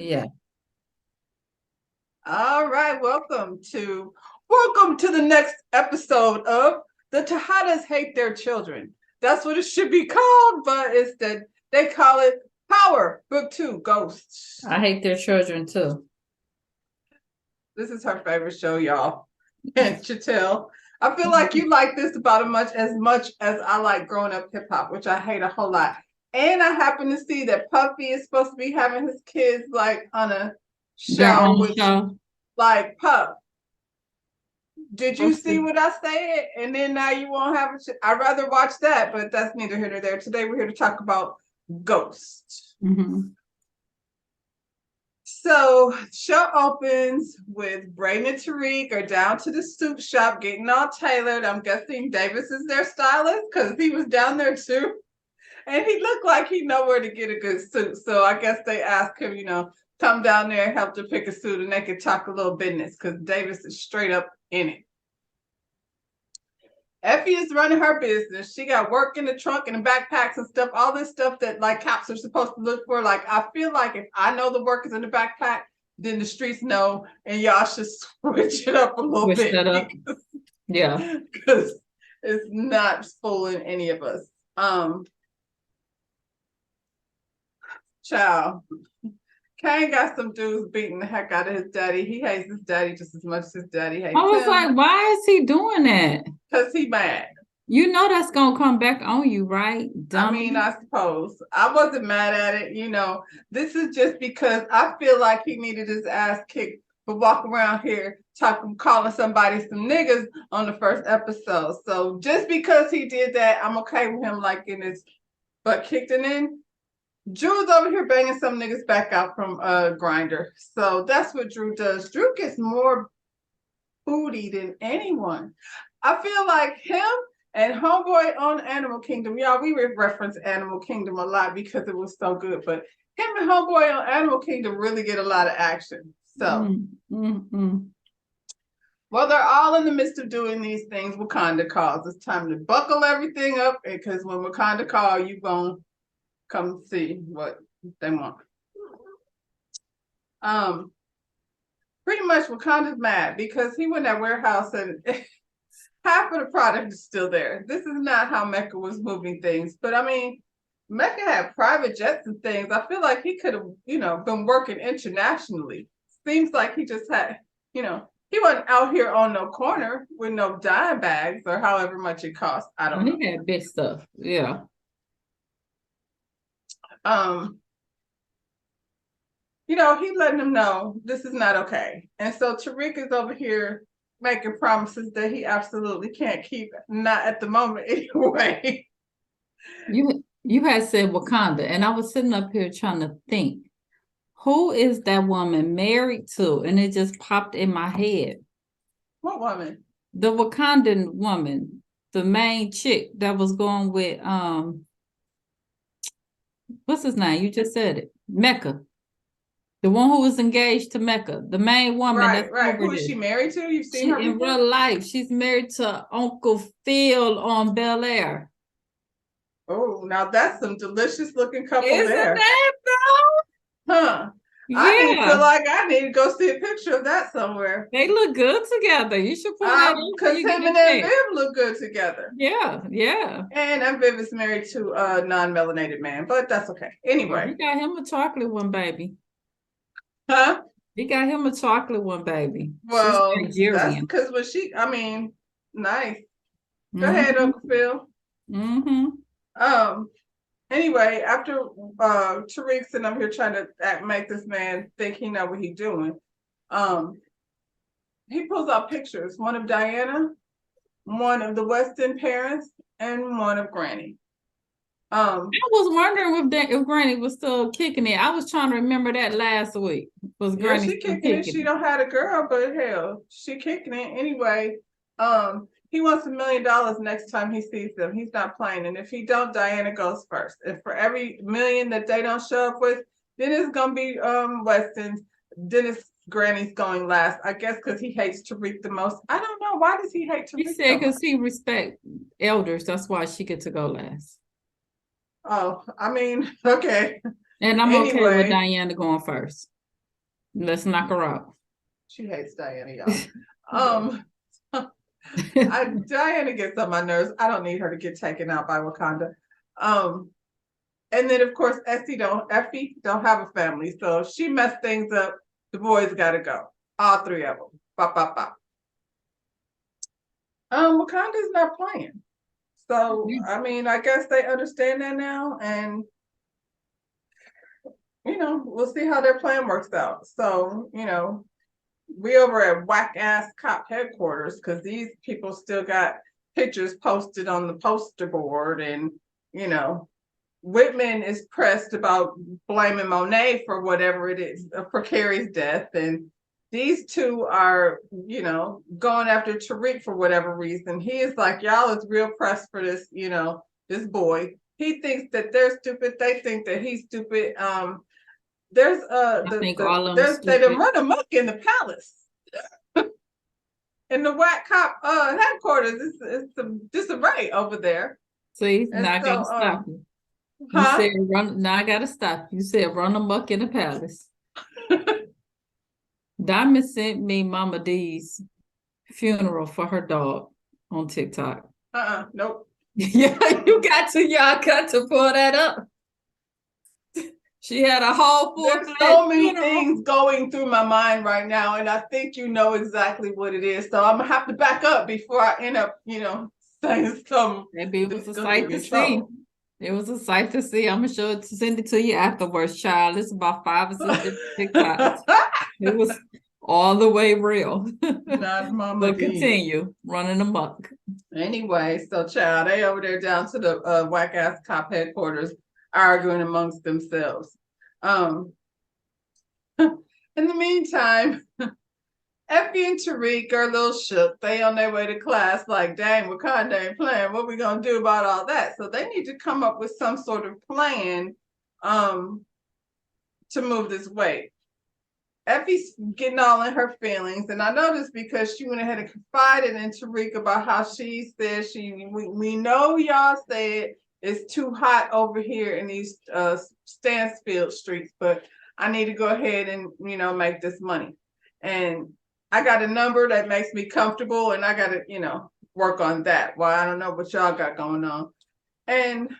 Yeah. All right, welcome to the next episode of The Tejadas Hate Their Children. That's what it should be called, but instead they call it Power Book 2 Ghosts. I hate their children too. This is her favorite show, y'all. And Chattel, I feel like you like this about as much as I like growing up hip hop, which I hate a whole lot. And I happen to see that Puffy is supposed to be having his kids like on a Their show, own which show. like Puff. Did you What's see the what I said? And then now you won't have it. I'd rather watch that, but that's neither here nor there. Today we're here to talk about Ghost. So show opens with Brayden and Tariq are down to the suit shop getting all tailored. I'm guessing Davis is their stylist because he was down there too. And he looked like he know where to get a good suit. So I guess they asked him, come down there and help to pick a suit and they could talk a little business because Davis is straight up in it. Effie is running her business. She got work in the trunk and the backpacks and stuff, all this stuff that like cops are supposed to look for. Like, I feel like if I know the work is in the backpack, then the streets know, and y'all should switch it up a little switch bit. that up? Yeah. Because it's not fooling any of us. Child. Kane got some dudes beating the heck out of his daddy. He hates his daddy just as much as his daddy hates him. I was like, why is he doing that? Because he mad. You know that's gonna come back on you, right? Dummy. I mean, I suppose. I wasn't mad at it. This is just because I feel like he needed his ass kicked for walking around here calling somebody some niggas on the first episode. So just because he did that, I'm okay with him like getting his butt kicked. And then Drew's over here banging some niggas back out from Grindr. So that's what Drew does. Drew gets more booty than anyone. I feel like him and Homeboy on Animal Kingdom, y'all, we reference Animal Kingdom a lot because it was so good. But him and Homeboy on Animal Kingdom really get a lot of action. So, well, they're all in the midst of doing these things Wakanda calls. It's time to buckle everything up because when Wakanda call, you gonna come see what they want. Pretty much Wakanda's mad because he went in that warehouse and half of the product is still there. This is not how Mecca was moving things. But I mean, Mecca had private jets and things. I feel like he could have, been working internationally. Seems like he just had, he wasn't out here on no corner with no dime bags or however much it cost. I don't know. He had big stuff. Yeah. He letting them know this is not okay. And so Tariq is over here making promises that he absolutely can't keep, not at the moment anyway. You had said Wakanda, and I was sitting up here trying to think, who is that woman married to? And it just popped in my head. What woman? The Wakandan woman, the main chick that was going with what's his name? You just said it. Mecca. The one who was engaged to Mecca, the main woman. Right. Who is she married to? You've seen her in real life. She's married to Uncle Phil on Bel Air. Oh, now that's some delicious looking couple Isn't there. That though? Huh. Yeah. I feel like I need to go see a picture of that somewhere. They look good together. You should pull that in. Because him and Viv look good together. Yeah. And Viv is married to a non-melanated man, but that's okay. Anyway. He got him a chocolate one, baby. Huh? He got him a chocolate one, baby. Well, that's because nice. Go ahead, Uncle Phil. Anyway, after Tariq sitting up here trying to make this man think he know what he's doing, he pulls out pictures, one of Diana, one of the Weston parents, and one of Granny. I was wondering if Granny was still kicking it. I was trying to remember that last week. Was Granny she kicking it? She don't have a girl, but hell, she kicking it anyway. He wants $1 million next time he sees them. He's not playing. And if he don't, Diana goes first. And for every $1 million that they don't show up with, then it's gonna be Weston's. Then it's Granny's going last. I guess because he hates Tariq the most. I don't know. Why does he hate Tariq? He said because he respect elders. That's why she get to go last. Oh, I mean, okay. And I'm okay with Diana going first. Let's knock her out. She hates Diana, y'all. Diana gets on my nerves. I don't need her to get taken out by Wakanda. And then of course Effie don't have a family, so she messed things up. The boys gotta go. All three of them. Bop, bop, bop. Wakanda's not playing. So I mean, I guess they understand that now, and we'll see how their plan works out. So, we over at whack ass cop headquarters because these people still got pictures posted on the poster board, and Whitman is pressed about blaming Monet for whatever it is for Carrie's death, and these two are going after Tariq for whatever reason. He is like, y'all is real pressed for this, this boy. He thinks that they're stupid. They think that he's stupid. There's they run amok in the palace. In the whack cop headquarters, it's some disarray over there. See, now I gotta stop you. You said run. Now I gotta stop. You said run amok in the palace. Diamond sent me Mama D's funeral for her dog on TikTok. Nope. Yeah, y'all got to pull that up. She had a whole full. There's so many things going through my mind right now, and I think you know exactly what it is. So I'm gonna have to back up before I end up, saying something. Maybe it was a sight to see. It was a sight to see. I'm gonna send it to you afterwards, child. It's about 5 or 6 different TikToks. It was all the way real. Not Mama But continue running amok. Anyway, so child, they over there down to the whack ass cop headquarters arguing amongst themselves. In the meantime, Effie and Tariq are a little shook. They on their way to class like, dang, Wakanda ain't playing. What we gonna do about all that? So they need to come up with some sort of plan to move this weight. Effie's getting all in her feelings, and I noticed because she went ahead and confided in Tariq about how she said we know y'all said it's too hot over here in these Stansfield streets, but I need to go ahead and make this money, and I got a number that makes me comfortable, and I got to work on that. Well, I don't know what y'all got going on, and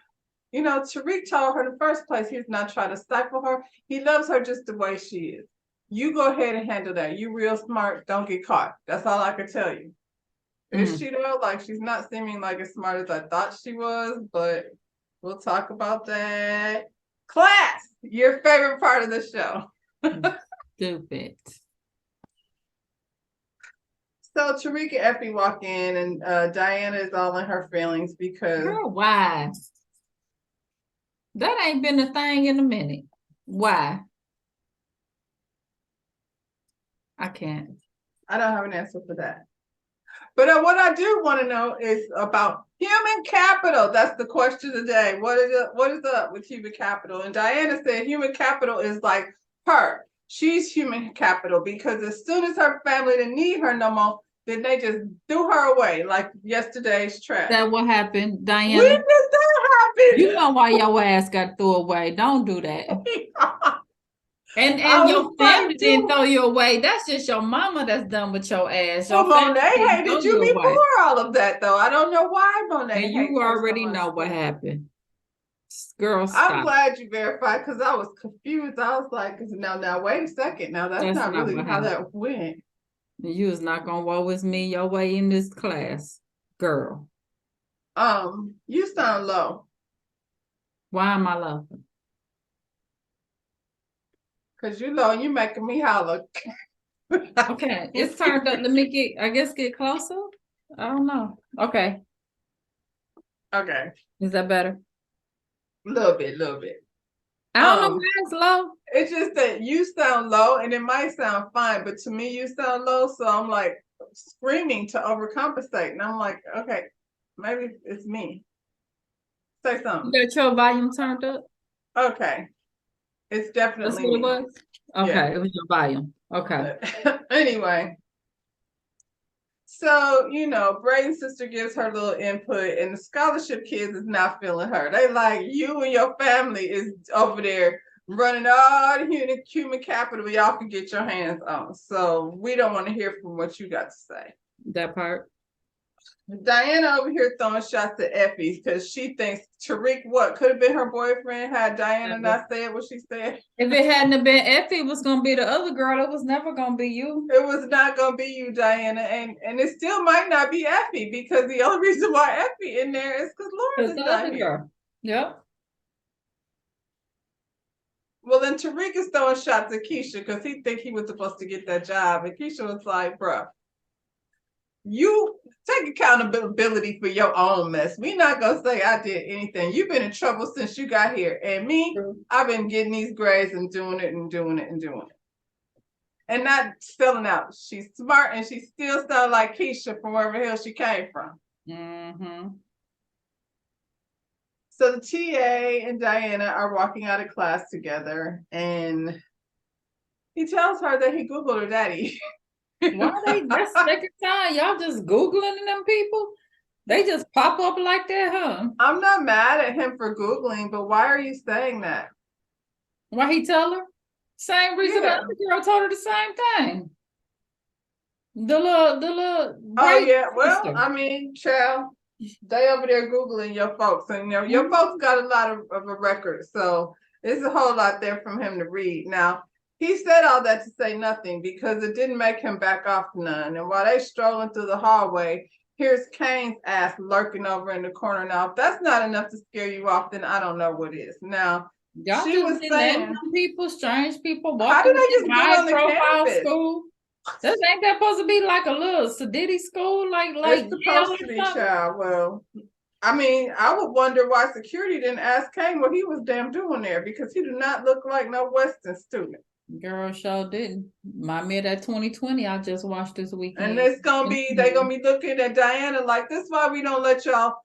Tariq told her in the first place he's not trying to stifle her. He loves her just the way she is. You go ahead and handle that. You real smart. Don't get caught. That's all I can tell you. Is she though? Like, she's not seeming like as smart as I thought she was, but we'll talk about that. Class, your favorite part of the show. Stupid. So Tariq and Effie walk in, and Diana is all in her feelings because... Girl, why? That ain't been a thing in a minute. Why? I can't. I don't have an answer for that. But what I do want to know is about human capital. That's the question today. What is up with human capital? And Diana said human capital is like her. She's human capital because as soon as her family didn't need her no more, then they just threw her away like yesterday's trash. That what happened, Diana? When did that happen? You know why your ass got thrown away. Don't do that. And your family didn't throw you away. That's just your mama that's done with your ass. Your Monet hated you before all of that, though. I don't know why Monet. And you already know what happened. Girl, stop. I'm glad you verified because I was confused. I was like, now wait a second. Now that's not really how that went. You was not gonna woe with me your way in this class, girl. You sound low. Why am I laughing? Cause you low and you making me holler. Okay, it's turned up. Let me get closer. I don't know. Okay. Okay. Is that better? Little bit. I don't know why it's low. It's just that you sound low and it might sound fine, but to me you sound low, so I'm like screaming to overcompensate. And I'm like, okay, maybe it's me. Say something. You got your volume turned up? Okay. It's definitely That's what it was? Okay, yeah. It was your volume. Okay. Anyway. So, Brayden's sister gives her little input, and the scholarship kids is not feeling her. They like, you and your family is over there running all the human capital y'all can get your hands on. So we don't want to hear from what you got to say. That part. Diana over here throwing shots at Effie because she thinks Tariq, what could have been her boyfriend had Diana not said what she said. If it hadn't have been Effie, it was gonna be the other girl. It was never gonna be you. It was not gonna be you, Diana, and it still might not be Effie because the only reason why Effie in there is because Lauren is not here. Girl. Yep. Well, then Tariq is throwing shots at Keisha because he think he was supposed to get that job, and Keisha was like, "Bruh, you take accountability for your own mess. We're not gonna say I did anything. You've been in trouble since you got here, and me, I've been getting these grades and doing it and doing it and doing it, and not selling out. She's smart, and she still sounds like Keisha from wherever the hell she came from." Mm-hmm. So the TA and Diana are walking out of class together, and he tells her that he Googled her daddy. Why they just second time? Y'all just Googling them people? They just pop up like that, huh? I'm not mad at him for Googling, but why are you saying that? Why he tell her? Same reason the other girl told her the same thing. The little oh yeah, well, sister. I mean, child, they over there Googling your folks, and your folks got a lot of a record, so it's a whole lot there from him to read. Now, he said all that to say nothing because it didn't make him back off none. And while they strolling through the hallway, here's Kane's ass lurking over in the corner. Now, if that's not enough to scare you off, then I don't know what is. Now, y'all she was saying people, strange people, how did they just get on the campus? School. This ain't that supposed to be like a little sedity school, like it's supposed to be, child. Well, I mean, I would wonder why security didn't ask Kane what he was damn doing there because he did not look like no Western student. Girl, sure didn't. My mid at 2020, I just watched this weekend. And it's gonna be they're gonna be looking at Diana like this. Why we don't let y'all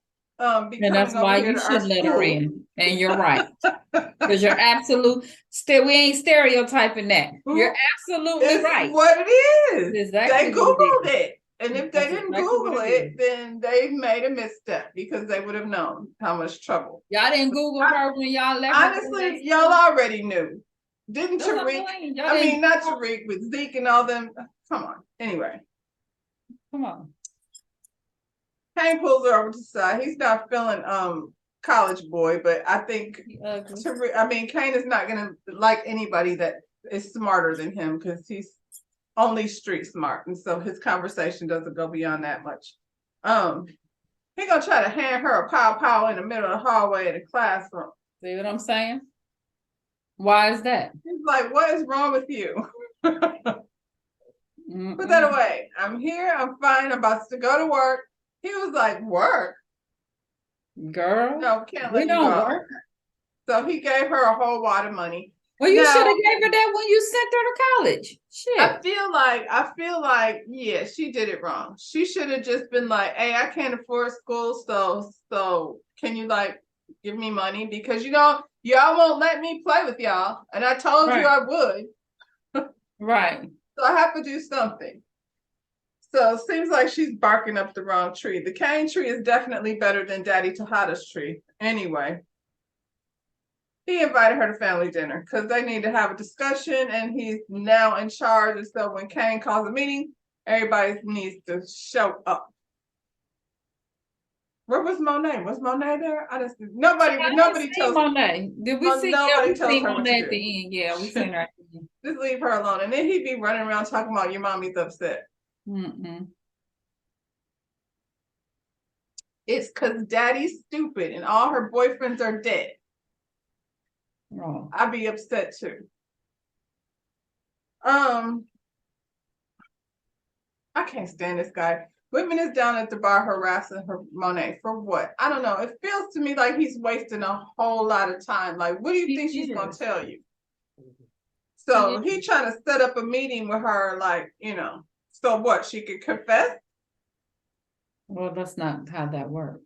be and that's why you should let her in. And you're right. Because you're absolute we ain't stereotyping that. You're absolutely it's right. What it is. Exactly. They Googled it. And if they didn't Google it, then they made a misstep because they would have known how much trouble. Y'all didn't Google her when y'all left. Honestly, y'all already knew. Didn't Tariq? I mean, not Tariq, with Zeke and all them. Come on. Anyway. Come on. Kane pulls her over to the side. He's not feeling college boy, but I think Tariq, I mean, Kane is not gonna like anybody that is smarter than him because he's only street smart, and so his conversation doesn't go beyond that much. He gonna try to hand her a pow in the middle of the hallway in the classroom. See what I'm saying? Why is that? He's like, what is wrong with you? Put that away. I'm here. I'm fine. I'm about to go to work. He was like, work? Girl. No, can't let you go. Work. So he gave her a whole wad of money. Well, you should have gave her that when you sent her to college. Shit. I feel like, yeah, she did it wrong. She should have just been like, hey, I can't afford school, so can you like give me money? Because y'all won't let me play with y'all. And I told you I would. Right. So I have to do something. So it seems like she's barking up the wrong tree. The Kane tree is definitely better than Daddy Tejada's tree. Anyway, he invited her to family dinner because they need to have a discussion and he's now in charge. And so when Kane calls a meeting, everybody needs to show up. Where was Monet? Was Monet there? Nobody tells Monet. Did we see Monet at the end? Yeah, we seen her at the end. Just leave her alone. And then he'd be running around talking about your mommy's upset. It's because Daddy's stupid and all her boyfriends are dead. Oh. I'd be upset too. I can't stand this guy. Whitman is down at the bar harassing her Monet for what? I don't know. It feels to me like he's wasting a whole lot of time. Like, what do you think she's gonna tell you? So he trying to set up a meeting with her, like, so what? She could confess? Well, that's not how that works.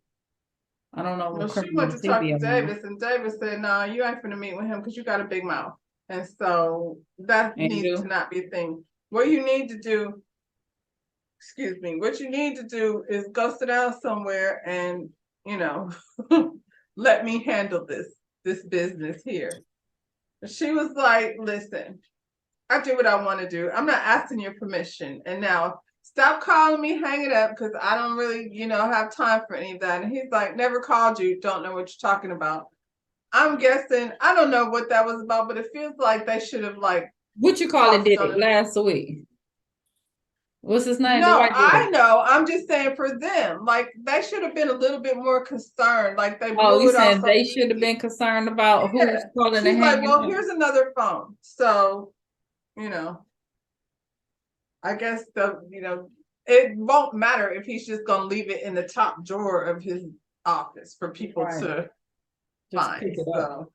I don't know. Well, she went to talk to Davis, and Davis said, "No, you ain't finna meet with him because you got a big mouth." And so that needs to not be a thing. What you need to do, what you need to do is go sit down somewhere and, let me handle this business here. She was like, listen, I do what I want to do. I'm not asking your permission. And now stop calling me, hang it up, because I don't really, have time for any of that. And he's like, never called you, don't know what you're talking about. I'm guessing, I don't know what that was about, but it feels like they should have like What you call it did it last week? What's his name? No, I know. I'm just saying for them, like they should have been a little bit more concerned. Like they blew you it off. said they should have been concerned about who was calling She's and like, hanging well, up. here's another phone. So, I guess it won't matter if he's just gonna leave it in the top drawer of his office for people to Just find. pick it So up.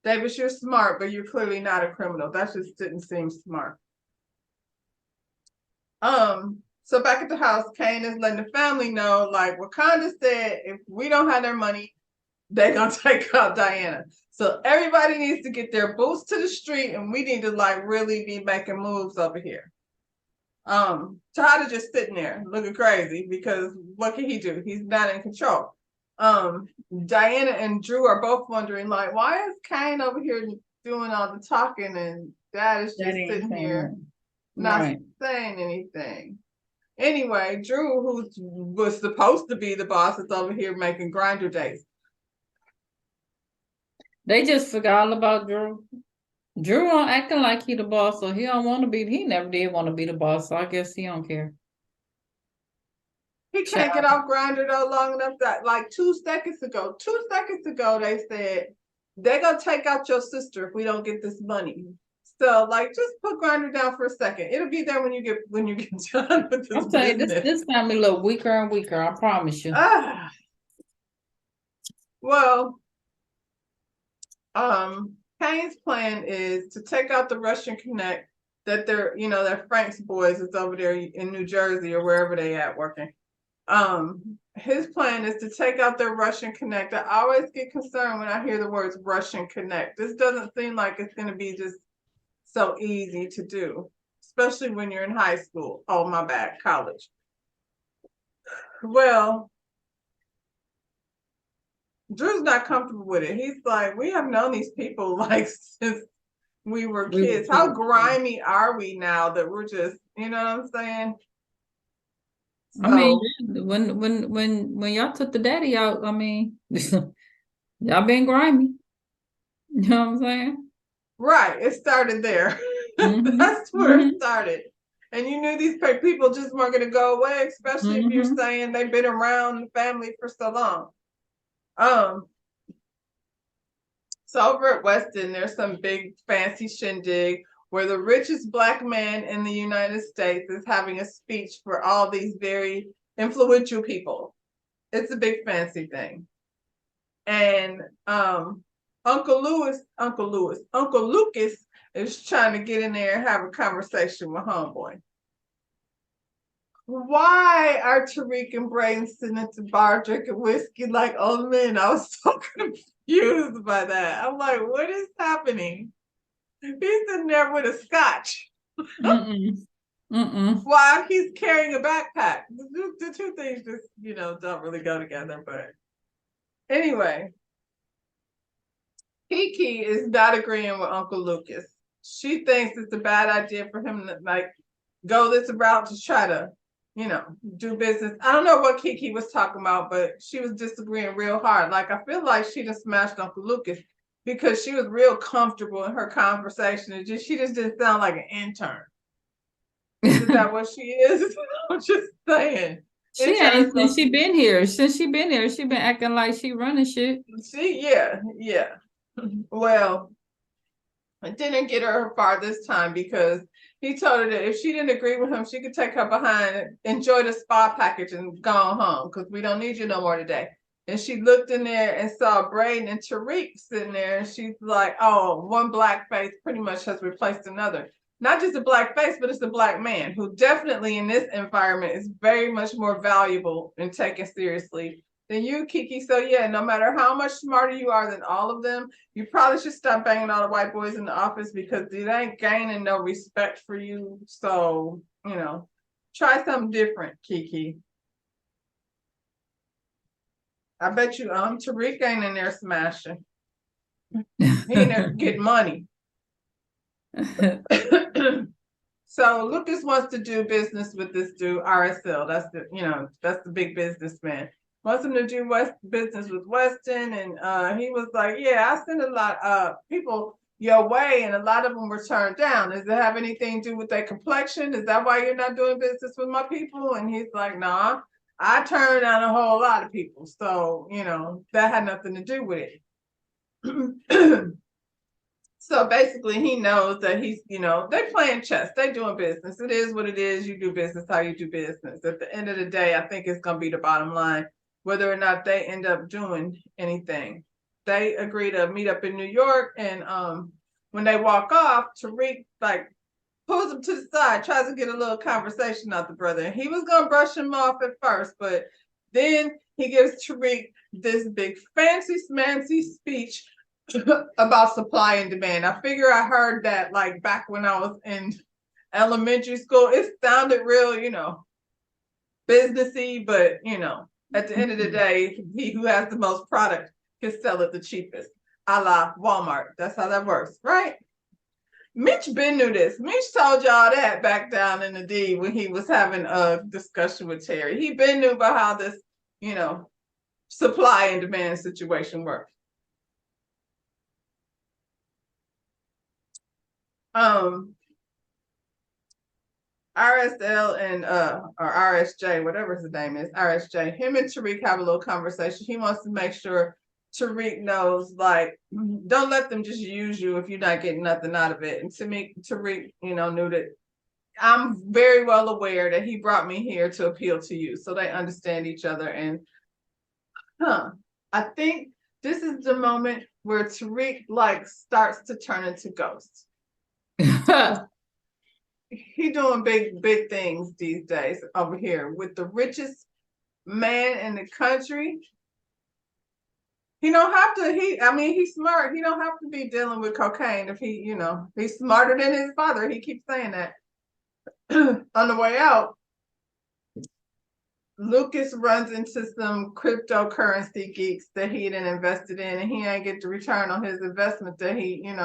Davis, you're smart, but you're clearly not a criminal. That just didn't seem smart. So back at the house, Kane is letting the family know, like Wakanda said, if we don't have their money, they're gonna take out Diana. So everybody needs to get their boots to the street, and we need to like really be making moves over here. Todd just sitting there looking crazy because what can he do? He's not in control. Diana and Drew are both wondering, like, why is Kane over here doing all the talking and Dad is just sitting here not saying anything. Anyway, Drew, who was supposed to be the boss, is over here making grinder days. They just forgot all about Drew. Drew on acting like he the boss, so he don't want to be. He never did want to be the boss, so I guess he don't care. He can't get off grinder though long enough. That like 2 seconds ago, they said they're gonna take out your sister if we don't get this money. So like, just put grinder down for a second. It'll be there when you get done with this. I'm telling you, this family look weaker and weaker. I promise you. Well, Kane's plan is to take out the Russian Connect that that Frank's boys is over there in New Jersey or wherever they at working. His plan is to take out their Russian Connect. I always get concerned when I hear the words Russian Connect. This doesn't seem like it's going to be just so easy to do, especially when you're in high school. Oh, my bad, college. Well, Drew's not comfortable with it. He's like, we have known these people like since we were kids. How grimy are we now that we're just, you know what I'm saying? So, I mean, when y'all took the daddy out, I mean, y'all been grimy. You know what I'm saying? Right. It started there. That's where it started. And you knew these people just weren't going to go away, especially if you're saying they've been around the family for so long. So over at Weston, there's some big fancy shindig where the richest Black man in the United States is having a speech for all these very influential people. It's a big fancy thing. And Uncle Lucas is trying to get in there and have a conversation with homeboy. Why are Tariq and Braden sitting at the bar drinking whiskey like old men? I was so confused by that. I'm like, what is happening? He's sitting there with a scotch. While he's carrying a backpack. The two things just, don't really go together. But anyway, Kiki is not agreeing with Uncle Lucas. She thinks it's a bad idea for him to like go this route to try to, do business. I don't know what Kiki was talking about, but she was disagreeing real hard. Like, I feel like she just smashed Uncle Lucas because she was real comfortable in her conversation. She just didn't sound like an intern. Is that what she is? I'm just saying. She ain't since she been here. Since she been here, she been acting like she running shit. Yeah. Well, it didn't get her far this time because he told her that if she didn't agree with him, she could take her behind, enjoy the spa package, and go home because we don't need you no more today. And she looked in there and saw Braden and Tariq sitting there, and she's like, oh, one black face pretty much has replaced another. Not just a black face, but it's a Black man who definitely in this environment is very much more valuable and taken seriously than you, Kiki. So yeah, no matter how much smarter you are than all of them, you probably should stop banging all the white boys in the office because they ain't gaining no respect for you. So, try something different, Kiki. I bet you Tariq ain't in there smashing. He in there getting money. So Lucas wants to do business with this dude, RSL. That's the big businessman. Wants him to do business with Weston, and he was like, "Yeah, I sent a lot of people your way, and a lot of them were turned down. Does it have anything to do with their complexion? Is that why you're not doing business with my people?" And he's like, "Nah, I turned down a whole lot of people, so that had nothing to do with it." So basically, he knows that they playing chess, they doing business. It is what it is. You do business how you do business. At the end of the day, I think it's gonna be the bottom line, whether or not they end up doing anything. They agree to meet up in New York, and when they walk off, Tariq pulls him to the side, tries to get a little conversation out the brother. And he was gonna brush him off at first, but then he gives Tariq this big fancy smancy speech about supply and demand. I figure I heard that back when I was in elementary school. It sounded real, businessy, but at the end of the day, he who has the most product can sell it the cheapest, a la Walmart. That's how that works, right? Mitch been knew this. Mitch told y'all that back down in the D when he was having a discussion with Terry. He been knew about how this, supply and demand situation works. RSL and or RSJ, whatever his name is, RSJ, him and Tariq have a little conversation. He wants to make sure Tariq knows, don't let them just use you if you're not getting nothing out of it. And to me, Tariq, knew that I'm very well aware that he brought me here to appeal to you. So they understand each other. And I think this is the moment where Tariq starts to turn into Ghost. He doing big things these days over here with the richest man in the country. He don't have to. He's smart. He don't have to be dealing with cocaine if he's smarter than his father. He keeps saying that. On the way out, Lucas runs into some cryptocurrency geeks that he didn't invested in, and he ain't get the return on his investment that he, in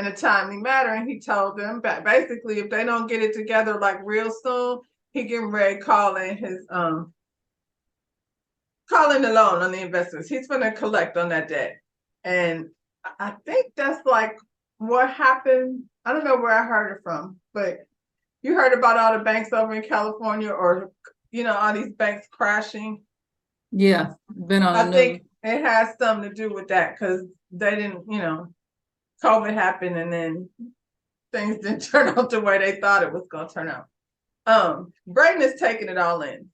a timely manner. And he told them basically if they don't get it together real soon, he getting ready calling the loan on the investors. He's gonna collect on that debt. And I think that's what happened. I don't know where I heard it from, but you heard about all the banks over in California, or all these banks crashing. Yeah, been on. I think it has something to do with that because they didn't, COVID happened and then things didn't turn out the way they thought it was going to turn out. Brayden is taking it all in.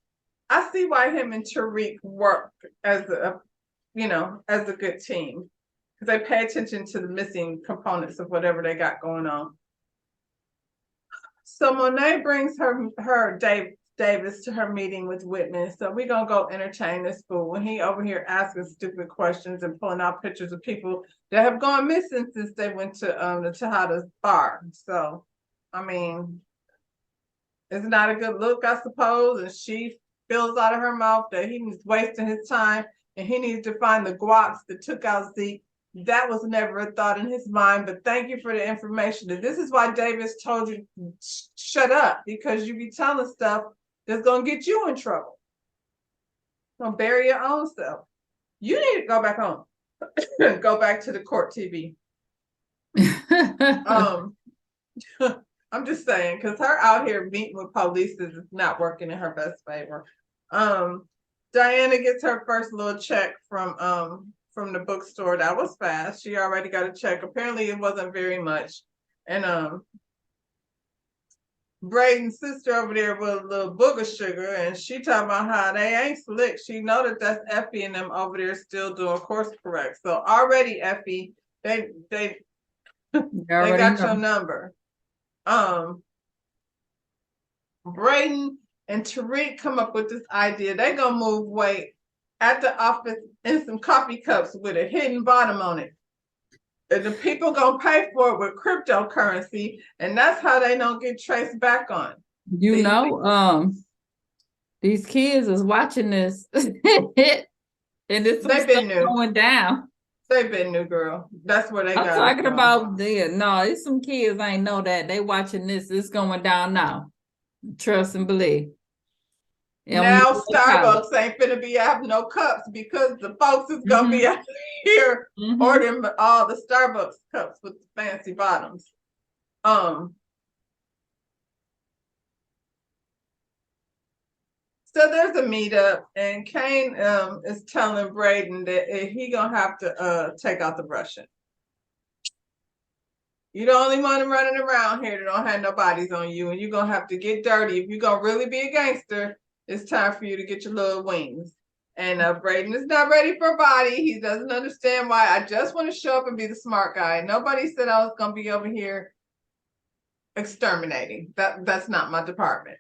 I see why him and Tariq work as a good team, because they pay attention to the missing components of whatever they got going on. So Monet brings her Davis to her meeting with Whitman. So we're gonna go entertain this fool when he over here asking stupid questions and pulling out pictures of people that have gone missing since they went to the Tejada's bar. So it's not a good look, I suppose. And she feels out of her mouth that he's wasting his time and he needs to find the guaps that took out Zeke. That was never a thought in his mind, but thank you for the information. And this is why Davis told you, shut up, because you be telling stuff that's going to get you in trouble. Don't bury your own self. You need to go back home. Go back to the court TV. I'm just saying, because her out here meeting with police is not working in her best favor. Diana gets her first little check from the bookstore. That was fast. She already got a check. Apparently it wasn't very much. And Brayden's sister over there with a little booger sugar, and she talking about how they ain't slick. She know that that's Effie and them over there still doing course correct. So already Effie, they got your number. Brayden and Tariq come up with this idea. They gonna move weight at the office in some coffee cups with a hidden bottom on it. And the people gonna pay for it with cryptocurrency, and that's how they don't get traced back on. These kids is watching this and this is going down. They've been new girl. That's where they I'm got it talking from. about there. No, it's some kids ain't know that. They watching this. It's going down now. Trust and believe. Now Starbucks ain't finna be having no cups because the folks is gonna be out here ordering all the Starbucks cups with the fancy bottoms. So there's a meetup, and Kane is telling Brayden that he gonna have to take out the Russian. You the only one running around here that don't have no bodies on you, and you're gonna have to get dirty. If you're gonna really be a gangster, it's time for you to get your little wings. And Brayden is not ready for a body. He doesn't understand why. I just want to show up and be the smart guy. Nobody said I was gonna be over here exterminating. That's not my department.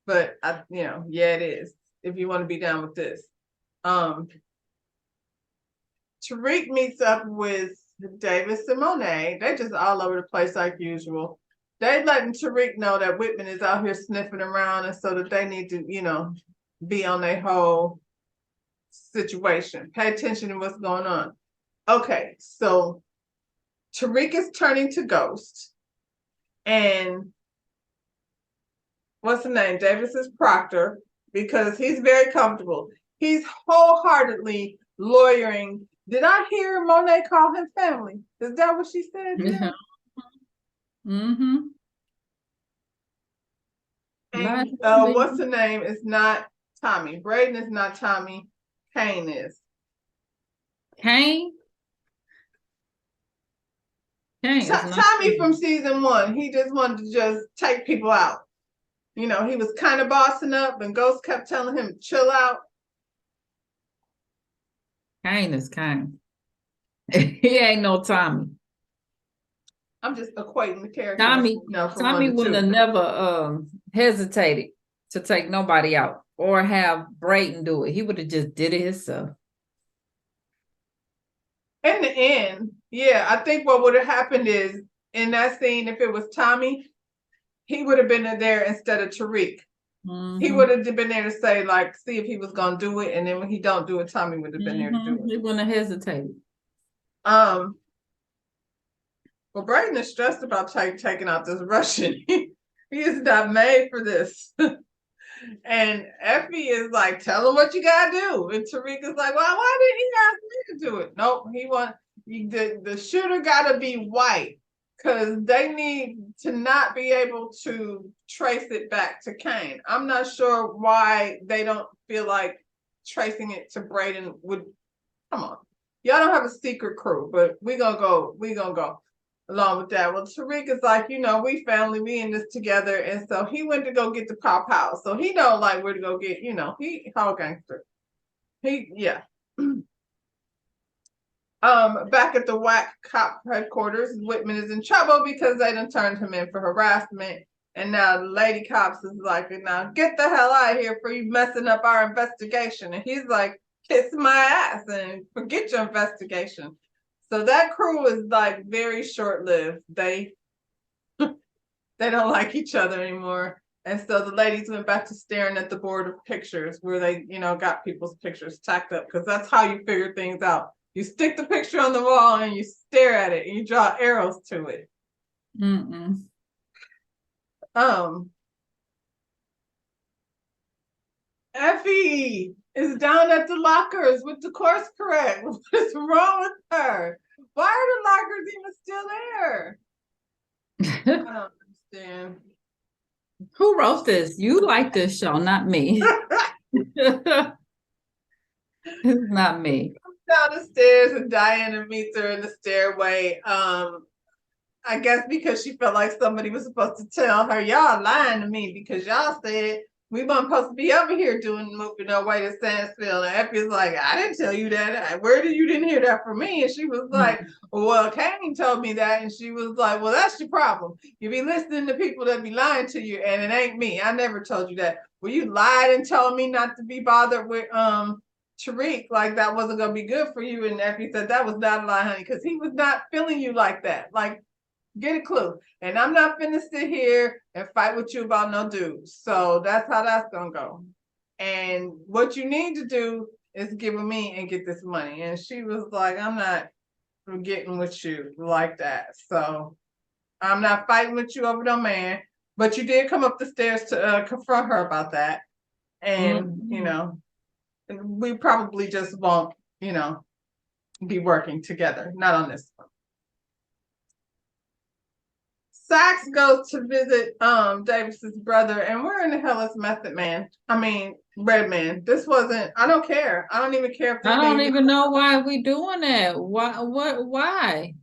But yeah, it is. If you want to be down with this. Tariq meets up with Davis and Monet. They're just all over the place like usual. They letting Tariq know that Whitman is out here sniffing around, and so that they need to, be on their whole situation. Pay attention to what's going on. Okay, so Tariq is turning to Ghost, and what's the name? Davis is Proctor, because he's very comfortable. He's wholeheartedly lawyering. Did I hear Monet call him family? Is that what she said? Yeah. And what's the name? It's not Tommy. Brayden is not Tommy. Kane is. Kane? Tommy from season 1. He just wanted to just take people out. He was kind of bossing up, and Ghost kept telling him, chill out. Kane is Kane. He ain't no Tommy. I'm just equating the characters. Tommy would have never hesitated to take nobody out or have Brayden do it. He would have just did it himself. In the end, yeah, I think what would have happened is, in that scene, if it was Tommy, he would have been there instead of Tariq. He would have been there to say, like, see if he was gonna do it, and then when he don't do it, Tommy would have been there to do it. He wouldn't have hesitated. Well, Brayden is stressed about taking out this Russian. He is not made for this. And Effie is like, tell him what you gotta do. And Tariq is like, well, why didn't he ask me to do it? Nope, the shooter gotta be white, because they need to not be able to trace it back to Kane. I'm not sure why they don't feel like tracing it to Brayden would. Come on. Y'all don't have a secret crew, but we gonna go along with that. Well, Tariq is like, we family, we in this together. And so he went to go get the pop house. So he know like where to go get, he whole gangster. Back at the whack cop headquarters, Whitman is in trouble because they done turned him in for harassment. And now the lady cops is like, now get the hell out of here for you messing up our investigation. And he's like, kiss my ass and forget your investigation. So that crew is like very short-lived. They don't like each other anymore. And so the ladies went back to staring at the board of pictures where they, got people's pictures tacked up, because that's how you figure things out. You stick the picture on the wall and you stare at it and you draw arrows to it. Effie is down at the lockers with the course correct. What's wrong with her? Why are the lockers even still there? I don't understand. Who wrote this? You like this show, not me. It's not me. Down the stairs and Diana meets her in the stairway. I guess because she felt like somebody was supposed to tell her, y'all lying to me because y'all said we weren't supposed to be over here moving our way to Sandsville. And Effie's like, I didn't tell you that. Where did you didn't hear that from me? And she was like, well, Kane told me that. And she was like, well, that's your problem. You be listening to people that be lying to you, and it ain't me. I never told you that. Well, you lied and told me not to be bothered with Tariq, like that wasn't gonna be good for you. And Effie said that was not a lie, honey, because he was not feeling you like that. Like, get a clue. And I'm not finna sit here and fight with you about no dudes. So that's how that's gonna go. And what you need to do is get with me and get this money. And she was like, I'm not getting with you like that. So I'm not fighting with you over no man. But you did come up the stairs to confront her about that. And, you know, we probably just won't, you know, be working together. Not on this one. Saxe goes to visit Davis's brother, and where in the hell is Method Man? I mean, Redman. This wasn't. I don't care. I don't even care if this I don't thing. even know why we doing that. Why? What? Why?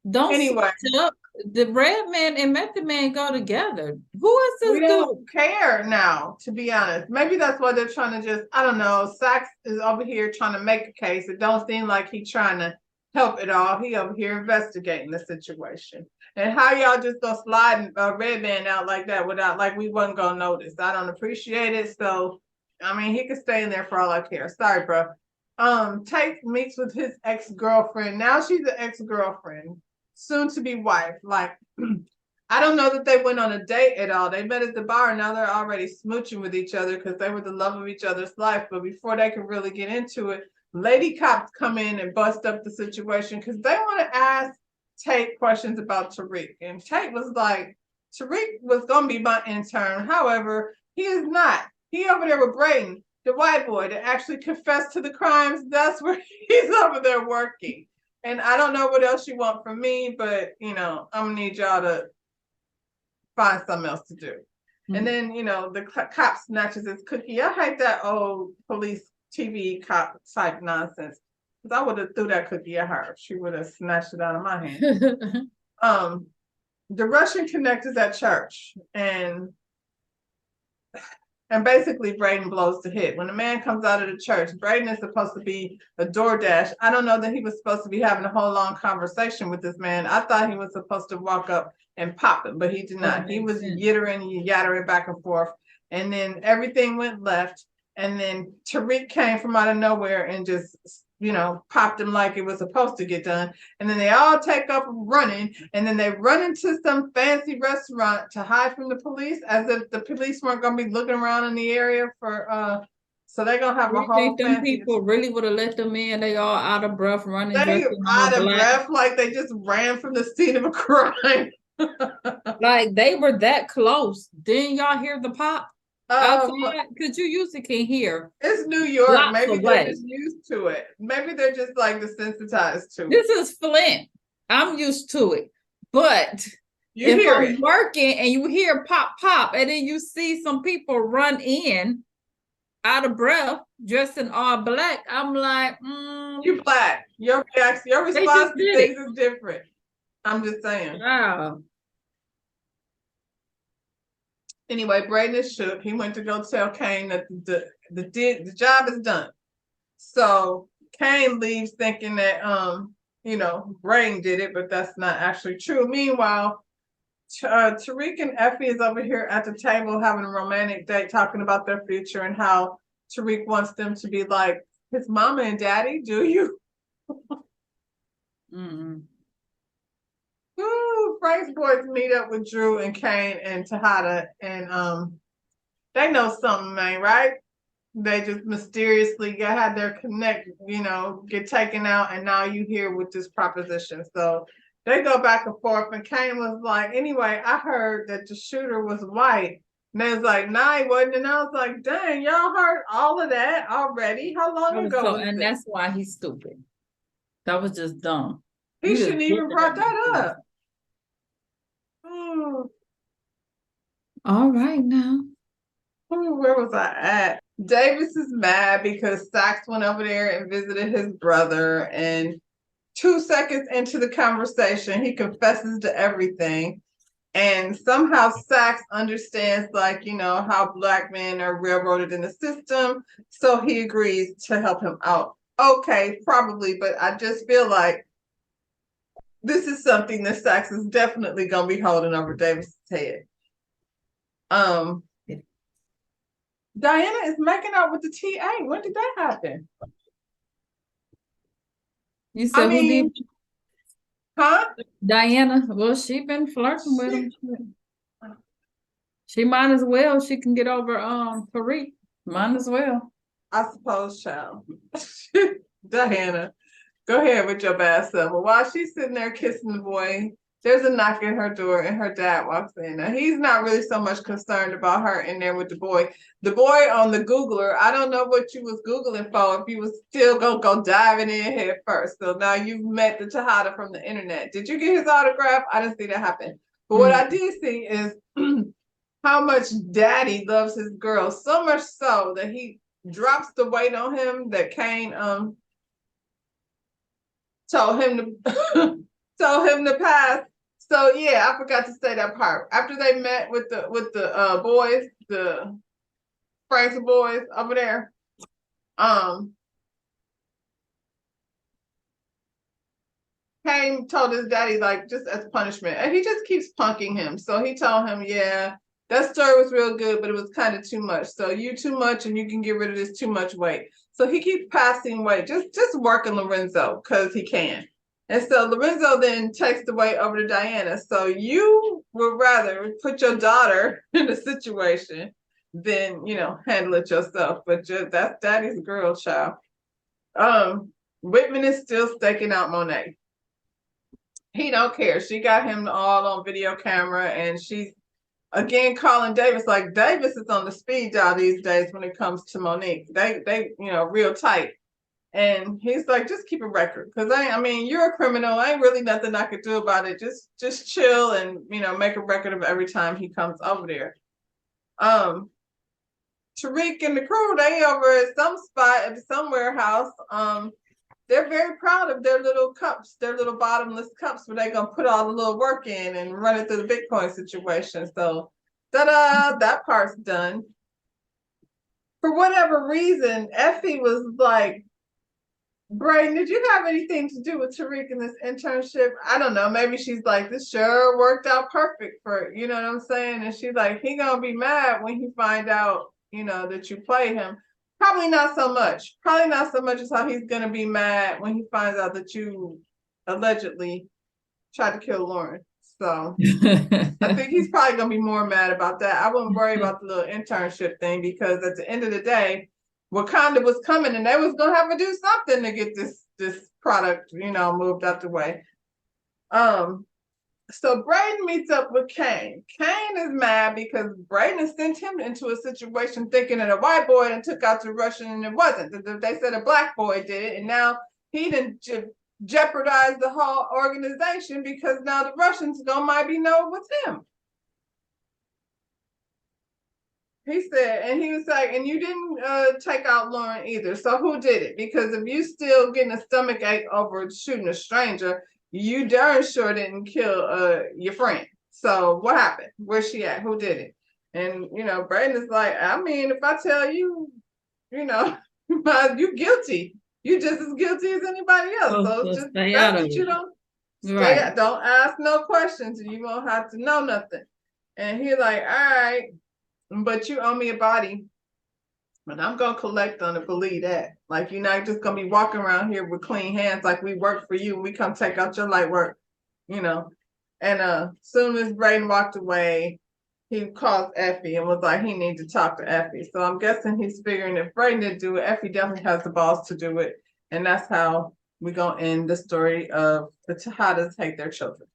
Don't Anyway, switch up. The Redman and Method Man go together. Who is we this dude? don't care now, to be honest. Maybe that's why they're trying to just. I don't know. Saxe is over here trying to make a case. It don't seem like he's trying to help it all. He over here investigating the situation. And how y'all just go sliding Redman out like that without, like, we wasn't gonna notice. I don't appreciate it. So, I mean, he could stay in there for all I care. Sorry, bro. Tate meets with his ex-girlfriend. Now she's an ex-girlfriend, soon to be wife. Like, I don't know that they went on a date at all. They met at the bar. Now they're already smooching with each other because they were the love of each other's life. But before they could really get into it, lady cops come in and bust up the situation because they want to ask Tate questions about Tariq. And Tate was like, Tariq was going to be my intern. However, he is not. He over there with Brayden, the white boy that actually confessed to the crimes. That's where he's over there working. And I don't know what else you want from me, but, you know, I'm going to need y'all to find something else to do. And then, you know, the cop snatches his cookie. I hate that old police TV cop type nonsense. Because I would have threw that cookie at her. She would have snatched it out of my hand. The Russian Connect is at church, and basically Brayden blows the hit. When the man comes out of the church, Brayden is supposed to be a DoorDash. I don't know that he was supposed to be having a whole long conversation with this man. I thought he was supposed to walk up and pop him, but he did not. He was yittering, yattering back and forth, and then everything went left. And then Tariq came from out of nowhere and just, you know, popped him like it was supposed to get done. And then they all take up running, and then they run into some fancy restaurant to hide from the police, as if the police weren't going to be looking around in the area for. So they're gonna have a whole. Think them people really would have let them in? They all out of breath, running. They out of breath, like they just ran from the scene of a crime. Like they were that close. Didn't y'all hear the pop? Because you usually can hear. It's New York. Maybe they're just used to it. Maybe they're just like desensitized to it. This is Flint. I'm used to it. But you if hear I'm it working and you hear pop, pop, and then you see some people run in out of breath, dressed in all black, I'm like, you black. Your reaction, your response to things is different. I'm just saying. Wow. Anyway, Brayden is shook. He went to go tell Kane that the job is done. So Kane leaves thinking that you know, Brayden did it, but that's not actually true. Meanwhile, Tariq and Effie is over here at the table having a romantic date, talking about their future and how Tariq wants them to be like his mama and daddy. Do you? Ooh, Frank's boys meet up with Drew and Kane and Tejada, and they know something, man, right? They just mysteriously had their connect, you know, get taken out, and now you here with this proposition. So they go back and forth, and Kane was like, anyway, I heard that the shooter was white. And they was like, nah, he wasn't. And I was like, dang, y'all heard all of that already? How long ago was and that's why he's stupid. That was just dumb. He shouldn't even brought that up. Ooh. All right now. Ooh, where was I at? Davis is mad because Saxe went over there and visited his brother, and 2 seconds into the conversation, he confesses to everything. And somehow Saxe understands, like, you know, how black men are railroaded in the system. So he agrees to help him out. Okay, probably, but I just feel like this is something that Saxe is definitely going to be holding over Davis's head. Diana is making out with the TA. When did that happen? You said who did? Huh? Diana. Well, she been flirting with him. She might as well. She can get over Tariq. Might as well. I suppose, child. Diana, go ahead with your bad self. But while she's sitting there kissing the boy, there's a knock at her door and her dad walks in. Now, he's not really so much concerned about her in there with the boy. The boy on the Googler, I don't know what you was Googling for, if you was still gonna go diving in head first. So now you've met the Tejada from the internet. Did you get his autograph? I didn't see that happen. But what I did see is how much daddy loves his girl, so much so that he drops the weight on him that Kane told him to told him to pass. So yeah, I forgot to say that part. After they met with the boys, the Frank's boys over there, Kane told his daddy, like, just as punishment, and he just keeps punking him. So he told him, yeah, that story was real good, but it was kind of too much. So you too much, and you can get rid of this too much weight. So he keeps passing weight, just working Lorenzo because he can. And so Lorenzo then takes the weight over to Diana. So you would rather put your daughter in a situation than, you know, handle it yourself. But just, that's daddy's girl, child. Whitman is still staking out Monet. He don't care. She got him all on video camera, and she's again calling Davis. Like, Davis is on the speed dial these days when it comes to Monique. They you know, real tight. And he's like, just keep a record, because I mean, you're a criminal. Ain't really nothing I could do about it. Just chill and, you know, make a record of every time he comes over there. Tariq and the crew, they over at some spot at some warehouse. They're very proud of their little cups, their little bottomless cups, where they're gonna put all the little work in and run it through the Bitcoin situation. So, ta-da, that part's done. For whatever reason, Effie was like, Braden, did you have anything to do with Tariq in this internship? I don't know. Maybe she's like, this sure worked out perfect for, you know what I'm saying? And she's like, he gonna be mad when he find out, you know, that you play him. Probably not so much. Probably not so much as how he's gonna be mad when he finds out that you allegedly tried to kill Lauren. So I think he's probably gonna be more mad about that. I wouldn't worry about the little internship thing, because at the end of the day, Wakanda was coming and they was gonna have to do something to get this product, you know, moved out the way. So Braden meets up with Kane. Kane is mad because Braden has sent him into a situation thinking that a white boy and took out the Russian, and it wasn't. They said a black boy did it, and now he didn't jeopardize the whole organization, because now the Russians might be know it was him. He said, and he was like, and you didn't take out Lauren either. So who did it? Because if you still getting a stomach ache over shooting a stranger, you darn sure didn't kill your friend. So what happened? Where's she at? Who did it? And, you know, Braden is like, I mean, if I tell you, you know, you guilty. You just as guilty as anybody else. So just stay out of it. You don't stay, don't ask no questions, and you won't have to know nothing. And he's like, all right, but you owe me a body, and I'm gonna collect on it. Believe that. Like, you're not just gonna be walking around here with clean hands. Like, we work for you, we come take out your light work, you know. And soon as Braden walked away, he called Effie and was like, he needs to talk to Effie. So I'm guessing he's figuring if Braden didn't do it, Effie definitely has the balls to do it. And that's how we're gonna end the story of the Tejadas hate their children.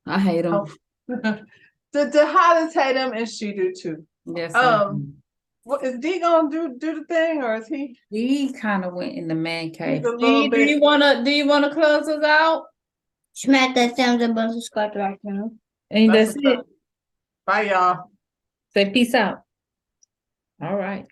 I hate them. The Tejadas hate them, and she do too. Yes. What is D gonna do the thing, or is he? He kind of went in the man cave. Do you wanna close us out? Smack that thumbs up button, subscribe to our channel. And that's it. Bye, y'all. Say peace out. All right.